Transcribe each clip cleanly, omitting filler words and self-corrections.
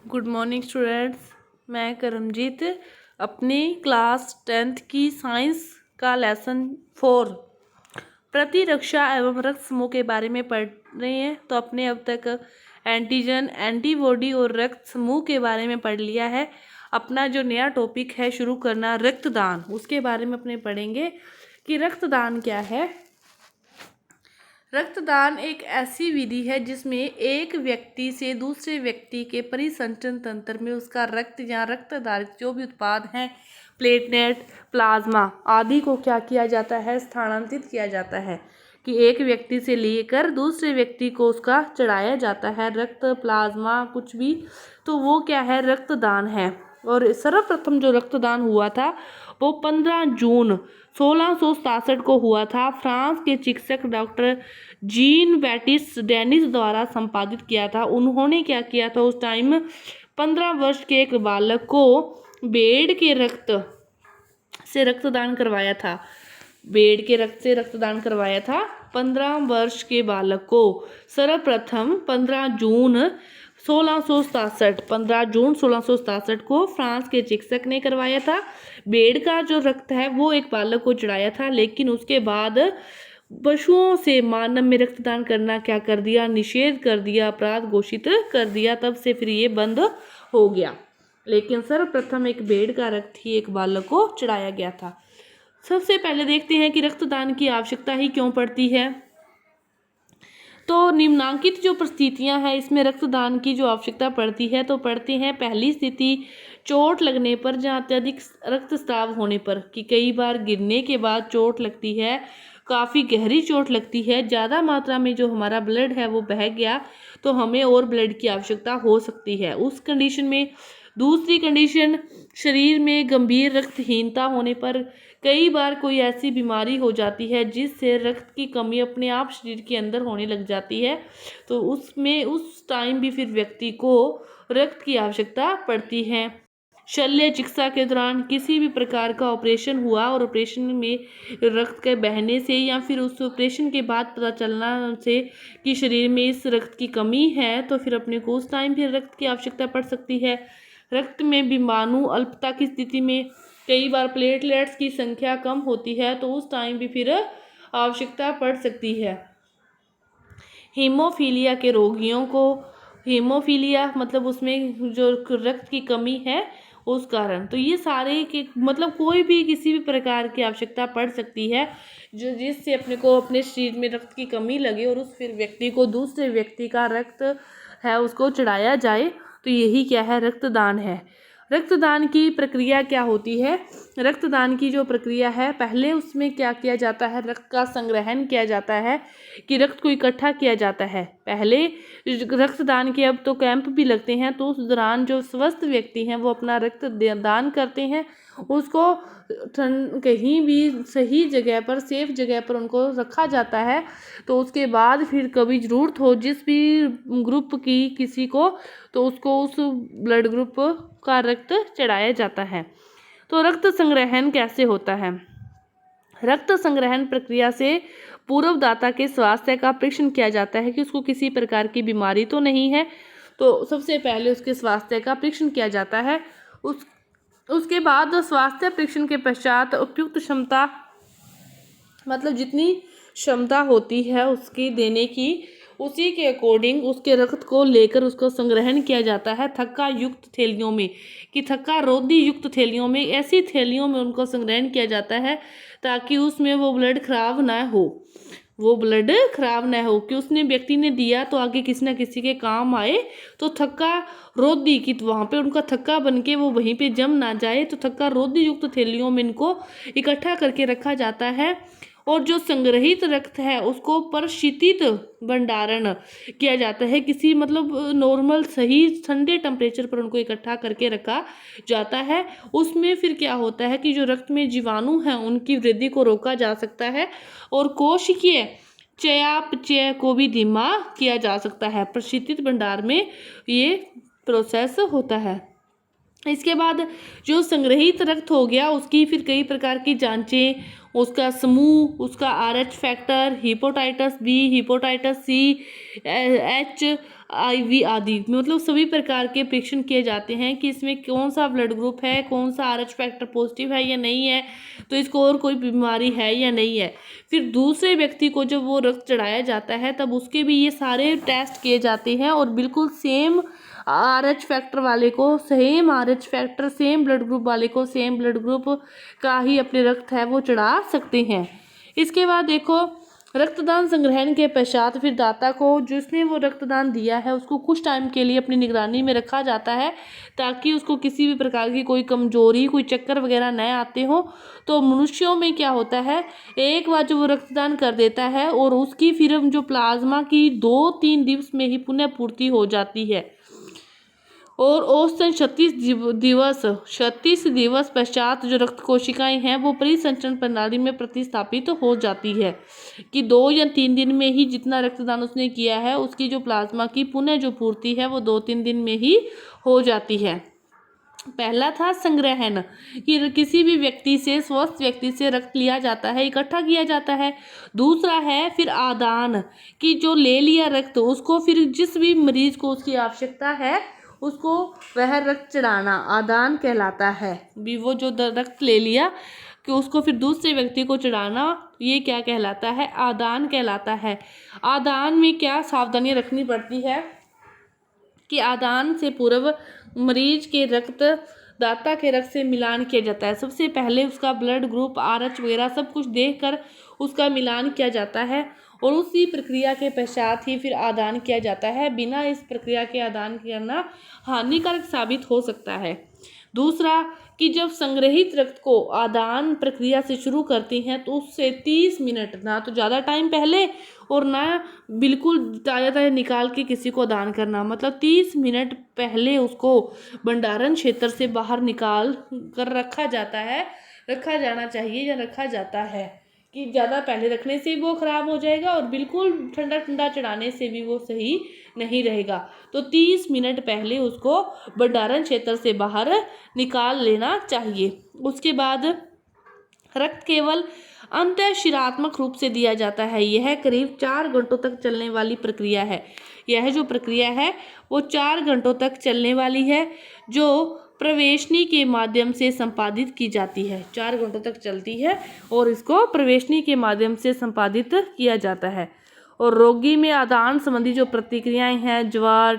Good morning students. मैं करमजीत अपनी class 10th की साइंस का लेसन 4 प्रतिरक्षा एवं रक्त समूह के बारे में पढ़ रहे हैं। तो अपने अब तक एंटीजन, एंटीबॉडी और रक्त समूह के बारे में पढ़ लिया है। अपना जो नया टॉपिक है शुरू करना रक्तदान, उसके बारे में अपने पढ़ेंगे कि रक्तदान क्या है। रक्तदान एक ऐसी विधि है जिसमें एक व्यक्ति से दूसरे व्यक्ति के परिसंचरण तंत्र में उसका रक्त या रक्त आधारित जो भी उत्पाद हैं, प्लेटलेट, प्लाज्मा आदि को क्या किया जाता है, स्थानांतरित किया जाता है कि एक व्यक्ति से लेकर दूसरे व्यक्ति को उसका चढ़ाया जाता है रक्त, प्लाज्मा कुछ भी, तो वो क्या है, रक्तदान है। और सर्वप्रथम जो रक्तदान हुआ था वो 15 जून 1667 को हुआ था। फ्रांस के चिकित्सक डॉक्टर जीन बैटिस्ट डेनिस द्वारा संपादित किया था। उन्होंने क्या किया था, उस टाइम 15 वर्ष के एक बालक को भेड़ के रक्त से रक्तदान करवाया था। भेड़ के रक्त से रक्तदान करवाया था 15 वर्ष के बालक को। सर्वप्रथम 15 जून 1667 को फ्रांस के चिकित्सक ने करवाया था। भेड़ का जो रक्त है वो एक बालक को चढ़ाया था, लेकिन उसके बाद पशुओं से मानव में रक्तदान करना क्या कर दिया, निषेध कर दिया, अपराध घोषित कर दिया। तब से फिर ये बंद हो गया, लेकिन सर्वप्रथम एक भेड़ का रक्त ही एक बालक को चढ़ाया गया था। सबसे पहले देखते हैं कि रक्तदान की आवश्यकता ही क्यों पड़ती है। तो निम्नांकित जो परिस्थितियां हैं इसमें रक्तदान की जो आवश्यकता पड़ती है, तो पढ़ते हैं। पहली स्थिति चोट लगने पर, जहाँ अत्यधिक रक्तस्राव होने पर, कि कई बार गिरने के बाद चोट लगती है, काफ़ी गहरी चोट लगती है, ज़्यादा मात्रा में जो हमारा ब्लड है वो बह गया, तो हमें और ब्लड की आवश्यकता हो सकती है उस कंडीशन में। दूसरी कंडीशन, शरीर में गंभीर रक्तहीनता होने पर, कई बार कोई ऐसी बीमारी हो जाती है जिससे रक्त की कमी अपने आप शरीर के अंदर होने लग जाती है, तो उसमें उस टाइम भी फिर व्यक्ति को रक्त की आवश्यकता पड़ती है। शल्य चिकित्सा के दौरान किसी भी प्रकार का ऑपरेशन हुआ और ऑपरेशन में रक्त के बहने से या फिर उस ऑपरेशन के बाद पता चलना से कि शरीर में इस रक्त की कमी है, तो फिर अपने को उस टाइम फिर रक्त की आवश्यकता पड़ सकती है। रक्त में विषाणु अल्पता की स्थिति में कई बार प्लेटलेट्स की संख्या कम होती है, तो उस टाइम भी फिर आवश्यकता पड़ सकती है। हीमोफीलिया के रोगियों को, हीमोफीलिया मतलब उसमें जो रक्त की कमी है उस कारण, तो ये सारे के मतलब कोई भी किसी भी प्रकार की आवश्यकता पड़ सकती है जो जिससे अपने को अपने शरीर में रक्त की कमी लगे और उस फिर व्यक्ति को दूसरे व्यक्ति का रक्त है उसको चढ़ाया जाए, तो यही क्या है, रक्तदान है। रक्तदान की प्रक्रिया क्या होती है। रक्तदान की जो प्रक्रिया है, पहले उसमें क्या किया जाता है, रक्त का संग्रहण किया जाता है कि रक्त को इकट्ठा किया जाता है। पहले रक्तदान के अब तो कैंप भी लगते हैं, तो उस दौरान जो स्वस्थ व्यक्ति हैं वो अपना रक्त दान करते हैं, उसको कहीं भी सही जगह पर, सेफ जगह पर उनको रखा जाता है। तो उसके बाद फिर कभी ज़रूरत हो जिस भी ग्रुप की किसी को, तो उसको उस ब्लड ग्रुप का रक्त चढ़ाया जाता है। तो रक्त संग्रहण कैसे होता है। रक्त संग्रहण प्रक्रिया से पूर्वदाता के स्वास्थ्य का परीक्षण किया जाता है कि उसको किसी प्रकार की बीमारी तो नहीं है, तो सबसे पहले उसके स्वास्थ्य का परीक्षण किया जाता है। उसके बाद स्वास्थ्य परीक्षण के पश्चात उपयुक्त क्षमता, मतलब जितनी क्षमता होती है उसकी देने की, उसी के अकॉर्डिंग उसके रक्त को लेकर उसको संग्रहण किया जाता है थक्का युक्त थैलियों में, कि थक्का रोधी युक्त थैलियों में, ऐसी थैलियों में उनको संग्रहण किया जाता है ताकि उसमें वो ब्लड खराब ना हो, वो ब्लड खराब ना हो, कि उसने व्यक्ति ने दिया तो आगे किसी न किसी के काम आए। तो थक्का रोधी की, तो वहाँ पे उनका थक्का बन के वो वहीं पे जम ना जाए, तो थक्का रोधी युक्त थैलियों में इनको इकट्ठा करके रखा जाता है। और जो संग्रहित रक्त है उसको प्रशीतित भंडारण किया जाता है, किसी मतलब नॉर्मल सही ठंडे टेम्परेचर पर उनको इकट्ठा करके रखा जाता है। उसमें फिर क्या होता है कि जो रक्त में जीवाणु हैं उनकी वृद्धि को रोका जा सकता है और कोशिकीय चयापचय को भी धीमा किया जा सकता है। प्रशीतित भंडार में ये प्रोसेस होता है। इसके बाद जो संग्रहित रक्त हो गया उसकी फिर कई प्रकार की जांचें, उसका समूह, उसका RH फैक्टर, हिपोटाइटस बी, हिपोटाइटस सी, H IV आदि, मतलब सभी प्रकार के परीक्षण किए जाते हैं कि इसमें कौन सा ब्लड ग्रुप है, कौन सा RH फैक्टर पॉजिटिव है या नहीं है, तो इसको और कोई बीमारी है या नहीं है। फिर दूसरे व्यक्ति को जब वो रक्त चढ़ाया जाता है तब उसके भी ये सारे टेस्ट किए जाते हैं और बिल्कुल सेम RH फैक्टर वाले को same RH factor, same blood group वाले को सेम ब्लड ग्रुप का ही अपने रक्त है वो चढ़ा सकते हैं। इसके बाद देखो, रक्तदान संग्रहण के पश्चात फिर दाता को, जिसने वो रक्तदान दिया है, उसको कुछ टाइम के लिए अपनी निगरानी में रखा जाता है ताकि उसको किसी भी प्रकार की कोई कमजोरी, कोई चक्कर वगैरह न आते हो। तो मनुष्यों में क्या होता है, एक बार जब वो रक्तदान कर देता है और उसकी फिर जो प्लाज्मा की 2-3 दिवस में ही पुनः पूर्ति हो जाती है और औसतन 36 दिवस पश्चात जो रक्त कोशिकाएं हैं वो परिसंचरण प्रणाली में प्रतिस्थापित हो जाती है कि 2 या 3 दिन में ही जितना रक्तदान उसने किया है उसकी जो प्लाज्मा की पुनः जो पूर्ति है वो 2-3 दिन में ही हो जाती है। पहला था संग्रहण, कि किसी भी व्यक्ति से, स्वस्थ व्यक्ति से रक्त लिया जाता है, इकट्ठा किया जाता है। दूसरा है फिर आदान, कि जो ले लिया रक्त उसको फिर जिस भी मरीज को उसकी आवश्यकता है उसको वह रक्त चढ़ाना आदान कहलाता है। भी वो जो रक्त ले लिया कि उसको फिर दूसरे व्यक्ति को चढ़ाना, ये क्या कहलाता है, आदान कहलाता है। आदान में क्या सावधानी रखनी पड़ती है कि आदान से पूर्व मरीज के रक्त दाता के रक्त से मिलान किया जाता है। सबसे पहले उसका ब्लड ग्रुप, RH वगैरह सब कुछ देखकर उसका मिलान किया जाता है और उसी प्रक्रिया के पश्चात ही फिर आदान किया जाता है। बिना इस प्रक्रिया के आदान करना हानिकारक साबित हो सकता है। दूसरा, कि जब संग्रहित रक्त को आदान प्रक्रिया से शुरू करती हैं तो उससे 30 मिनट, ना तो ज़्यादा टाइम पहले और ना बिल्कुल ताज़ा ताज़ा निकाल के किसी को दान करना, मतलब 30 मिनट पहले उसको भंडारण क्षेत्र से बाहर निकाल कर रखा जाना चाहिए या रखा जाता है, कि ज़्यादा पहले रखने से वो ख़राब हो जाएगा और बिल्कुल ठंडा ठंडा चढ़ाने से भी वो सही नहीं रहेगा। तो 30 मिनट पहले उसको भंडारण क्षेत्र से बाहर निकाल लेना चाहिए। उसके बाद रक्त केवल अंतःशिरात्मक रूप से दिया जाता है। यह करीब 4 घंटों तक चलने वाली प्रक्रिया है। यह जो प्रक्रिया है वो 4 घंटों तक चलने वाली है, जो प्रवेशनी के माध्यम से संपादित की जाती है। 4 घंटों तक चलती है और इसको प्रवेशनी के माध्यम से संपादित किया जाता है। और रोगी में आदान संबंधी जो प्रतिक्रियाएं हैं, ज्वर,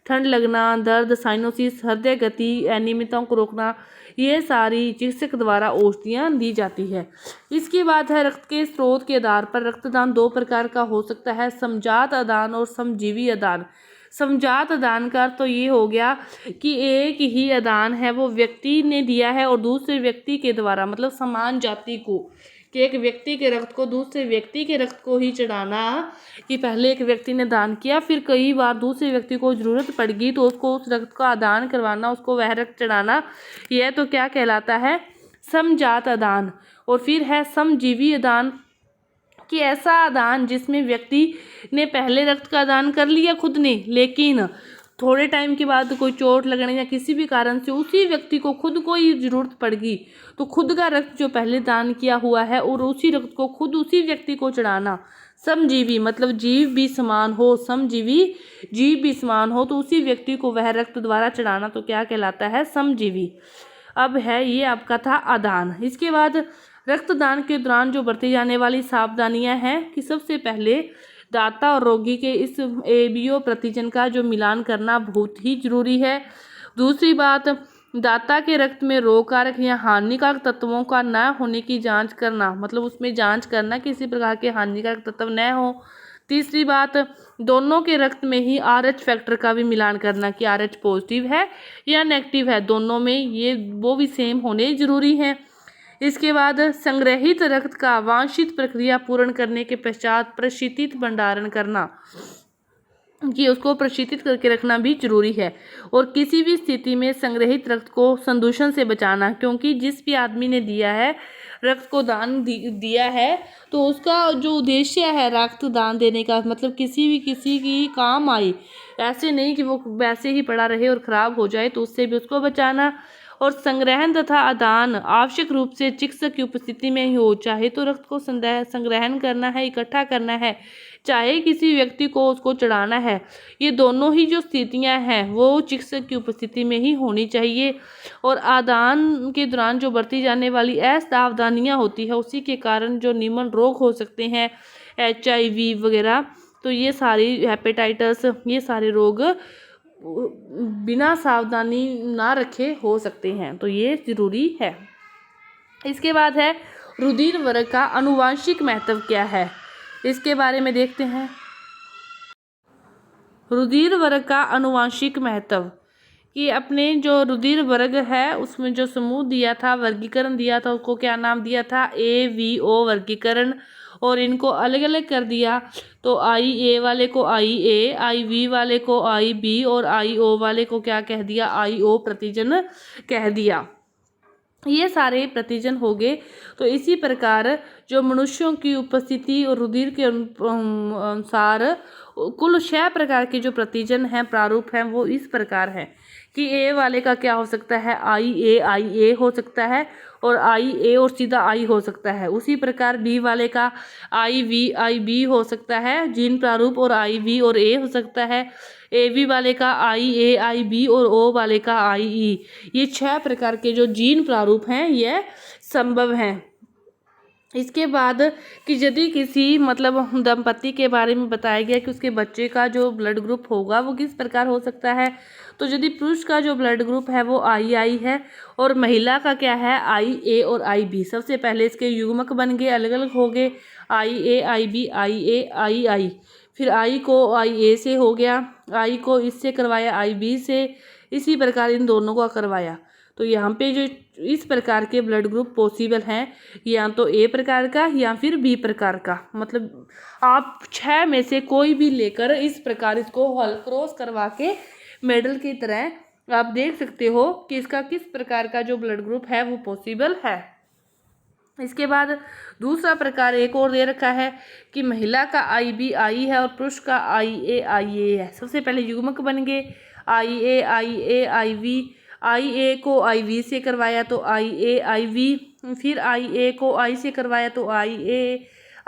ठंड लगना, दर्द, साइनोसिस, हृदय गति, अनियमितताओं को रोकना, ये सारी चिकित्सक द्वारा औषधियाँ दी जाती है। इसके बाद है रक्त के स्रोत के आधार पर रक्तदान 2 प्रकार का हो सकता है, समजात आदान और समजीवी आदान। समजात आदान का तो ये हो गया कि एक ही आदान है वो व्यक्ति ने दिया है और दूसरे व्यक्ति के द्वारा, मतलब समान जाति को, कि एक व्यक्ति के रक्त को दूसरे व्यक्ति के रक्त को ही चढ़ाना, कि पहले एक व्यक्ति ने दान किया फिर कई बार दूसरे व्यक्ति को ज़रूरत पड़ गई तो उसको उस रक्त का आदान करवाना, उसको वह रक्त चढ़ाना, यह तो क्या कहलाता है, समजात आदान। और फिर है समजीवी आदान, कि ऐसा आदान जिसमें व्यक्ति ने पहले रक्त का दान कर लिया खुद ने, लेकिन थोड़े टाइम के बाद कोई चोट लगने या किसी भी कारण से उसी व्यक्ति को खुद को ही जरूरत पड़ गई तो खुद का रक्त जो पहले दान किया हुआ है और उसी रक्त को खुद उसी व्यक्ति को चढ़ाना। समजीवी मतलब जीव भी समान हो, समजीवी जीव भी समान हो तो उसी व्यक्ति को वह रक्त द्वारा चढ़ाना तो क्या कहलाता है, समजीवी। अब है ये आपका था आदान। इसके बाद रक्तदान के दौरान जो बरती जाने वाली सावधानियां हैं कि सबसे पहले दाता और रोगी के इस एबीओ प्रतिजन का जो मिलान करना बहुत ही जरूरी है। दूसरी बात, दाता के रक्त में रोगकारक या हानिकारक तत्वों का न होने की जांच करना, मतलब उसमें जांच करना किसी प्रकार के हानिकारक तत्व न हो। तीसरी बात, दोनों के रक्त में ही RH फैक्टर का भी मिलान करना कि RH पॉजिटिव है या नेगेटिव है, दोनों में ये वो भी सेम होने जरूरी हैं। इसके बाद संग्रहित रक्त का वांछित प्रक्रिया पूर्ण करने के पश्चात प्रशीतित भंडारण करना, कि उसको प्रशीतित करके रखना भी जरूरी है। और किसी भी स्थिति में संग्रहित रक्त को संदूषण से बचाना, क्योंकि जिस भी आदमी ने दिया है रक्त को दान दिया है तो उसका जो उद्देश्य है रक्त दान देने का, मतलब किसी की काम आए, ऐसे नहीं कि वो वैसे ही पड़ा रहे और ख़राब हो जाए, तो उससे भी उसको बचाना। और संग्रहण तथा आदान आवश्यक रूप से चिकित्सक की उपस्थिति में ही हो। चाहे तो रक्त को संग्रहण करना है, इकट्ठा करना है, चाहे किसी व्यक्ति को उसको चढ़ाना है, ये दोनों ही जो स्थितियां हैं वो चिकित्सक की उपस्थिति में ही होनी चाहिए। और आदान के दौरान जो बरती जाने वाली असावधानियां होती है उसी के कारण जो निमन रोग हो सकते हैं, HIV वगैरह, तो ये सारी हेपेटाइटिस, ये सारे रोग बिना सावधानी ना रखे हो सकते हैं, तो ये ज़रूरी है। इसके बाद है रुधिर वर्ग का आनुवांशिक महत्व क्या है, इसके बारे में देखते हैं। रुधिर वर्ग का आनुवांशिक महत्व कि अपने जो रुधिर वर्ग है उसमें जो समूह दिया था, वर्गीकरण दिया था, उसको क्या नाम दिया था, AVO वर्गीकरण, और इनको अलग अलग कर दिया। तो IA वाले को IA, IV वाले को IB और IO वाले को क्या कह दिया, IO प्रतिजन कह दिया। ये सारे प्रतिजन हो गए। तो इसी प्रकार जो मनुष्यों की उपस्थिति और रुधिर के अनुसार कुल 6 प्रकार के जो प्रतिजन हैं, प्रारूप हैं, वो इस प्रकार है कि A वाले का क्या हो सकता है, IA हो सकता है, और IA और सीधा I हो सकता है। उसी प्रकार B वाले का IB हो सकता है जीन प्रारूप, और IV और A हो सकता है। AB वाले का IB और O वाले का IE। ये 6 प्रकार के जो जीन प्रारूप हैं ये संभव हैं। इसके बाद कि यदि किसी मतलब दंपति के बारे में बताया गया कि उसके बच्चे का जो ब्लड ग्रुप होगा वो किस प्रकार हो सकता है, तो यदि पुरुष का जो ब्लड ग्रुप है वो II है और महिला का क्या है, IA और IB। सबसे पहले इसके युग्मक बन गए, अलग अलग हो गए, IA IB IA II। फिर I को IA से हो गया, I को इससे करवाया IB से, इसी प्रकार इन दोनों को करवाया। तो यहाँ पे जो इस प्रकार के ब्लड ग्रुप पॉसिबल हैं, या तो A प्रकार का या फिर B प्रकार का, मतलब आप 6 में से कोई भी लेकर इस प्रकार इसको हल क्रॉस करवा के मेडल की तरह आप देख सकते हो कि इसका किस प्रकार का जो ब्लड ग्रुप है वो पॉसिबल है। इसके बाद दूसरा प्रकार एक और दे रखा है कि महिला का IB I है और पुरुष का IA है। सबसे पहले युग्मक बन गए, IA IV। IA को IV से करवाया तो IA IV, फिर IA को I से करवाया तो IA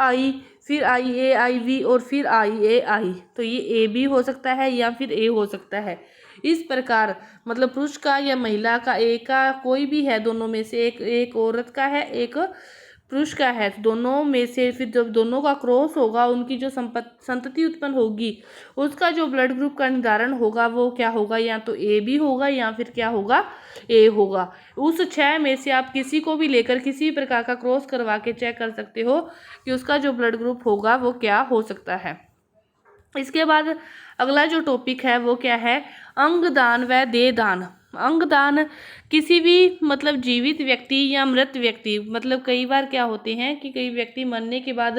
I, फिर IA IV और फिर IA I। तो ये AB हो सकता है या फिर A हो सकता है। इस प्रकार मतलब पुरुष का या महिला का, एक का कोई भी है, दोनों में से एक औरत का है, एक पुरुष का है, दोनों में से फिर जब दोनों का क्रॉस होगा उनकी जो संतति उत्पन्न होगी उसका जो ब्लड ग्रुप का निर्धारण होगा वो क्या होगा, या तो AB होगा या फिर क्या होगा, A होगा। उस 6 में से आप किसी को भी लेकर किसी प्रकार का क्रॉस करवा के चेक कर सकते हो कि उसका जो ब्लड ग्रुप होगा वो क्या हो सकता है। इसके बाद अगला जो टॉपिक है वो क्या है, अंगदान व देहदान। अंगदान किसी भी मतलब जीवित व्यक्ति या मृत व्यक्ति, मतलब कई बार क्या होते हैं कि कई व्यक्ति मरने के बाद,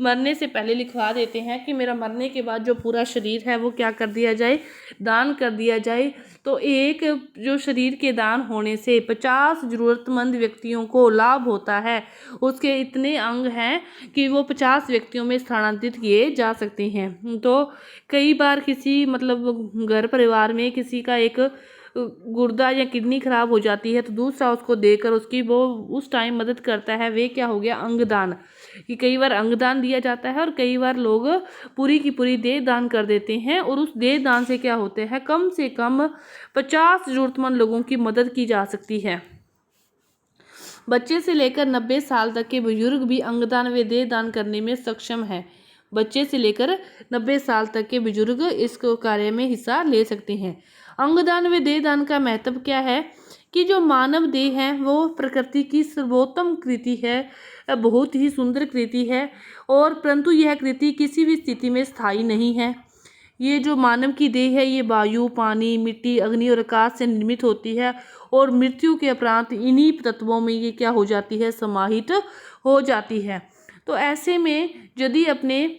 मरने से पहले लिखवा देते हैं कि मेरा मरने के बाद जो पूरा शरीर है वो क्या कर दिया जाए, दान कर दिया जाए। तो एक जो शरीर के दान होने से 50 ज़रूरतमंद व्यक्तियों को लाभ होता है। उसके इतने अंग हैं कि वो 50 व्यक्तियों में स्थानांतरित किए जा सकते हैं। तो कई बार किसी मतलब घर परिवार में किसी का एक गुर्दा या किडनी खराब हो जाती है तो दूसरा उसको देकर उसकी वो उस टाइम मदद करता है, वे क्या हो गया, अंगदान। कि कई बार अंगदान दिया जाता है और कई बार लोग पूरी की पूरी देह दान कर देते हैं, और उस देह दान से क्या होते हैं, कम से कम 50 ज़रूरतमंद लोगों की मदद की जा सकती है। बच्चे से लेकर 90 साल तक के बुजुर्ग भी अंगदान व देह दान करने में सक्षम हैं। बच्चे से लेकर 90 साल तक के बुजुर्ग इस कार्य में हिस्सा ले सकते हैं। अंगदान व देह दान का महत्व क्या है कि जो मानव देह है वो प्रकृति की सर्वोत्तम कृति है, बहुत ही सुंदर कृति है, और परंतु यह कृति किसी भी स्थिति में स्थायी नहीं है। ये जो मानव की देह है ये वायु, पानी, मिट्टी, अग्नि और आकाश से निर्मित होती है, और मृत्यु के उपरांत इन्हीं तत्वों में ये क्या हो जाती है, समाहित हो जाती है। तो ऐसे में यदि अपने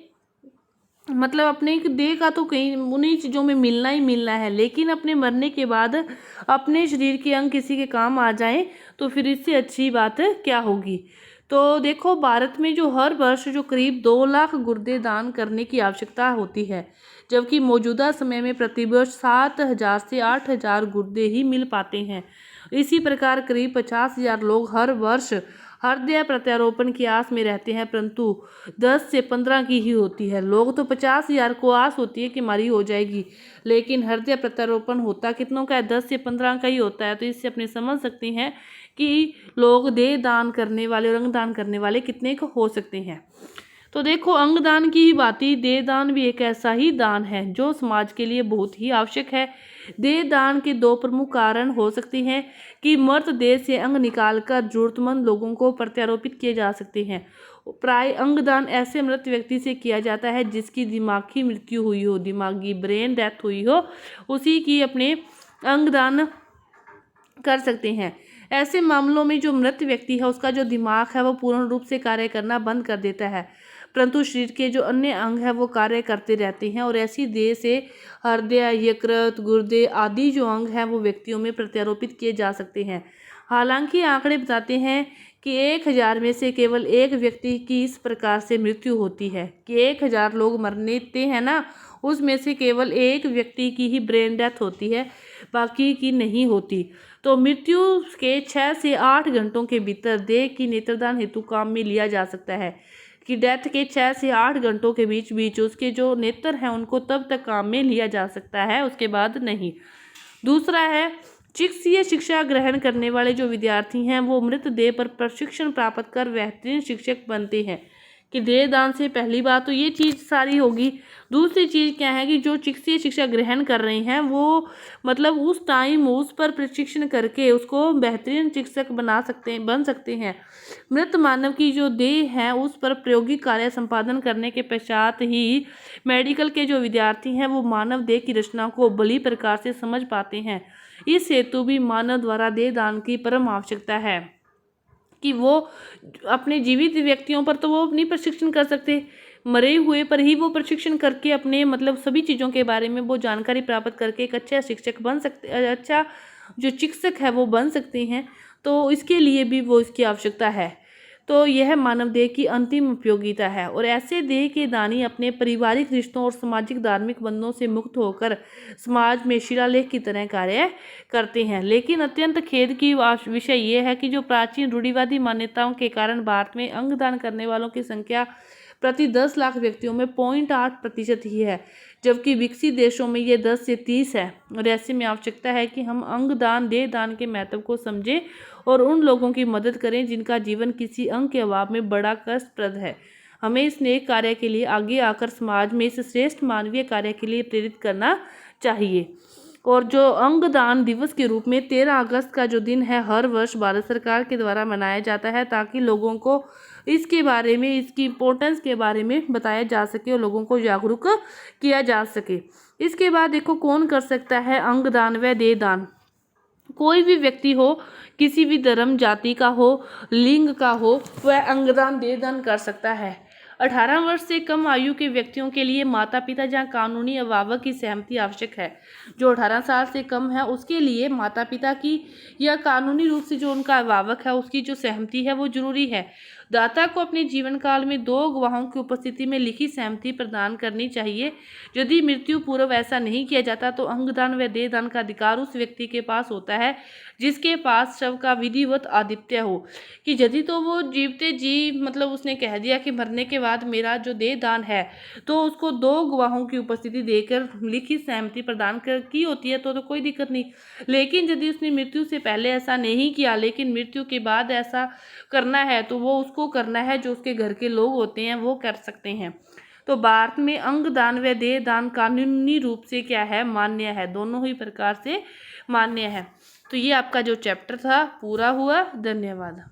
मतलब अपने देह का तो कहीं उन्हीं चीज़ों में मिलना ही मिलना है, लेकिन अपने मरने के बाद अपने शरीर के अंग किसी के काम आ जाएं तो फिर इससे अच्छी बात क्या होगी। तो देखो भारत में जो हर वर्ष जो करीब 2 लाख गुर्दे दान करने की आवश्यकता होती है, जबकि मौजूदा समय में प्रतिवर्ष 7,000 से 8,000 गुर्दे ही मिल पाते हैं। इसी प्रकार करीब 50,000 लोग हर वर्ष हृदय प्रत्यारोपण की आस में रहते हैं, परंतु 10 से 15 की ही होती है। लोग तो 50,000 को आस होती है कि हमारी हो जाएगी, लेकिन हृदय प्रत्यारोपण होता कितनों का है? 10 से 15 का ही होता है। तो इससे अपने समझ सकते हैं कि लोग देह दान करने वाले और अंग दान करने वाले कितने को हो सकते हैं। तो देखो, अंगदान की ही बाती, देह दान भी एक ऐसा ही दान है जो समाज के लिए बहुत ही आवश्यक है। देह दान के दो प्रमुख कारण हो सकते हैं कि मृत देह से अंग निकालकर जरूरतमंद लोगों को प्रत्यारोपित किए जा सकते हैं। प्राय अंगदान ऐसे मृत व्यक्ति से किया जाता है जिसकी दिमागी मृत्यु हुई हो, दिमागी ब्रेन डेथ हुई हो, उसी की अपने अंगदान कर सकते हैं। ऐसे मामलों में जो मृत व्यक्ति है उसका जो दिमाग है वो पूर्ण रूप से कार्य करना बंद कर देता है, परंतु शरीर के जो अन्य अंग है वो कार्य करते रहते हैं, और ऐसी देह से हृदय, यकृत, गुर्दे आदि जो अंग है वो व्यक्तियों में प्रत्यारोपित किए जा सकते हैं। हालांकि आंकड़े बताते हैं कि 1000 में से केवल एक व्यक्ति की इस प्रकार से मृत्यु होती है कि 1000 लोग मरते हैं ना, उसमें से केवल एक व्यक्ति की ही ब्रेन डेथ होती है, बाकी की नहीं होती। तो मृत्यु के 6 से 8 घंटों के भीतर देह की नेत्रदान हेतु काम में लिया जा सकता है कि डेथ के 6 से 8 घंटों के बीच उसके जो नेत्र हैं उनको तब तक काम में लिया जा सकता है, उसके बाद नहीं। दूसरा है, चिकित्सीय शिक्षा ग्रहण करने वाले जो विद्यार्थी हैं वो मृत देह पर प्रशिक्षण प्राप्त कर बेहतरीन शिक्षक बनते हैं कि देह दान से पहली बात तो ये चीज़ सारी होगी। दूसरी चीज़ क्या है कि जो चिकित्सीय शिक्षा ग्रहण कर रहे हैं वो मतलब उस टाइम उस पर प्रशिक्षण करके उसको बेहतरीन चिकित्सक बन सकते हैं। मृत मानव की जो देह है उस पर प्रायोगिक कार्य संपादन करने के पश्चात ही मेडिकल के जो विद्यार्थी हैं वो मानव देह की रचना को भली प्रकार से समझ पाते हैं। इस हेतु भी मानव द्वारा देह दान की परम आवश्यकता है कि वो अपने जीवित व्यक्तियों पर तो वो नहीं प्रशिक्षण कर सकते, मरे हुए पर ही वो प्रशिक्षण करके अपने मतलब सभी चीज़ों के बारे में वो जानकारी प्राप्त करके एक अच्छा शिक्षक बन सकते, अच्छा जो चिकित्सक है वो बन सकते हैं। तो इसके लिए भी वो इसकी आवश्यकता है। तो यह मानव देह की अंतिम उपयोगिता है, और ऐसे देह के दानी अपने पारिवारिक रिश्तों और सामाजिक धार्मिक बंधनों से मुक्त होकर समाज में शिलालेख की तरह कार्य करते हैं। लेकिन अत्यंत खेद की विषय ये है कि जो प्राचीन रूढ़िवादी मान्यताओं के कारण भारत में अंगदान करने वालों की संख्या प्रति 10 लाख व्यक्तियों में 0.8% ही है, जबकि विकसित देशों में ये 10 से 30 है। और ऐसे में आवश्यकता है कि हम अंगदान, देह दान के महत्व को समझें और उन लोगों की मदद करें जिनका जीवन किसी अंग के अभाव में बड़ा कष्टप्रद है। हमें इस नेक कार्य के लिए आगे आकर समाज में इस श्रेष्ठ मानवीय कार्य के लिए प्रेरित करना चाहिए। और जो अंगदान दिवस के रूप में 13 अगस्त का जो दिन है हर वर्ष भारत सरकार के द्वारा मनाया जाता है, ताकि लोगों को इसके बारे में, इसकी इम्पोर्टेंस के बारे में बताया जा सके और लोगों को जागरूक किया जा सके। इसके बाद देखो, कौन कर सकता है अंगदान व देह दान? कोई भी व्यक्ति हो, किसी भी धर्म जाति का हो, लिंग का हो, वह अंगदान देह दान कर सकता है। 18 वर्ष से कम आयु के व्यक्तियों के लिए माता पिता या कानूनी अभिभावक की सहमति आवश्यक है। जो 18 साल से कम है उसके लिए माता पिता की या कानूनी रूप से जो उनका अभिभावक है उसकी जो सहमति है वो जरूरी है। दाता को अपने जीवन काल में 2 गवाहों की उपस्थिति में लिखित सहमति प्रदान करनी चाहिए। यदि मृत्यु पूर्व ऐसा नहीं किया जाता तो अंगदान व देह दान का अधिकार उस व्यक्ति के पास होता है जिसके पास शव का विधिवत आदित्य हो। कि यदि तो वो जीवते जी मतलब उसने कह दिया कि मरने के बाद मेरा जो देह दान है, तो उसको 2 गवाहों की उपस्थिति देकर लिखित सहमति प्रदान कर की होती है तो कोई दिक्कत नहीं। लेकिन यदि उसने मृत्यु से पहले ऐसा नहीं किया लेकिन मृत्यु के बाद ऐसा करना है तो वो उसको करना है, जो उसके घर के लोग होते हैं वो कर सकते हैं। तो भारत में अंगदान व देह दान कानूनी रूप से क्या है, मान्य है, दोनों ही प्रकार से मान्य है। तो ये आपका जो चैप्टर था पूरा हुआ। धन्यवाद।